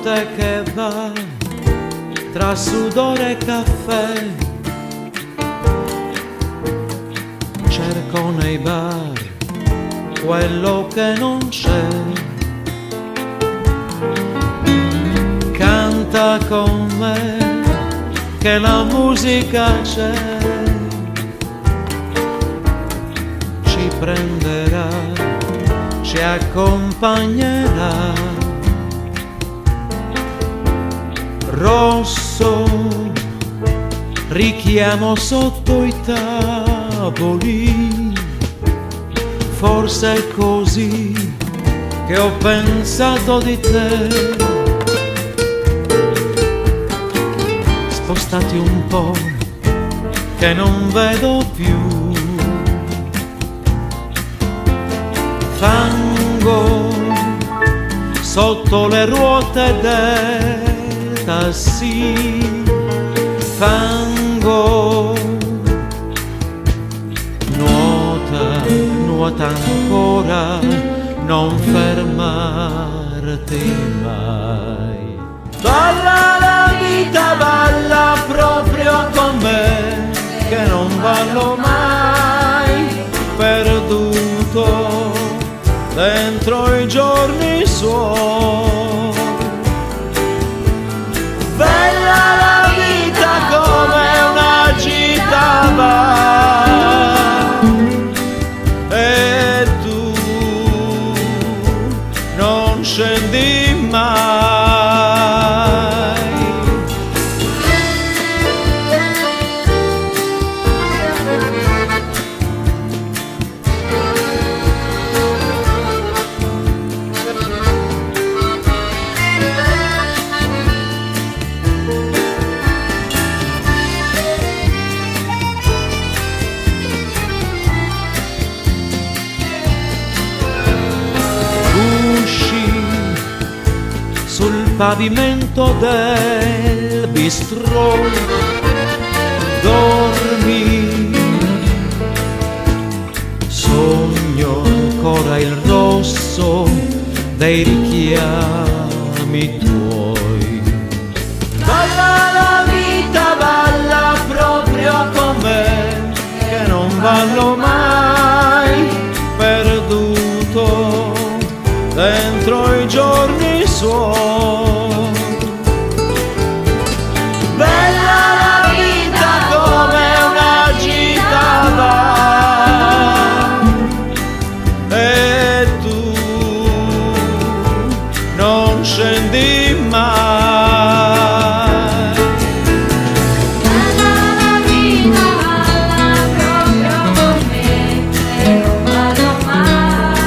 notte che va tra sudore e caffè, cerco nei bar quello che non c'è. Canta con me che la musica c'è, ci prenderà, ci accompagnerà. Rosso richiamo sotto i tavoli, forse è così che ho pensato di te. Spostati un po' che non vedo più, fango sotto le ruote del tassì, fango, nuota, nuota ancora, non fermarti mai. Balla la vita, balla proprio con me, che non ballo mai, perduto dentro i giorni suoi. Bella la vita come una gita va, e tu non scendi mai. Sul pavimento del bistrò dormi, sogno ancora il rosso dei richiami tuoi. Balla la vita, balla proprio con me, che non ballo mai, perduto dentro i giorni suoi. Bella la vita come una gita va, e tu non scendi mai. Bella la vita, balla proprio con me, che non ballo mai,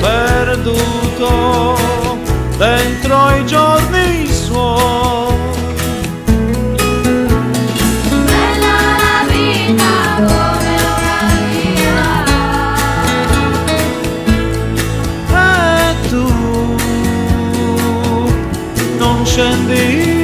Perduto dentro i giorni suoi. bella la vita come una via, E tu non scendi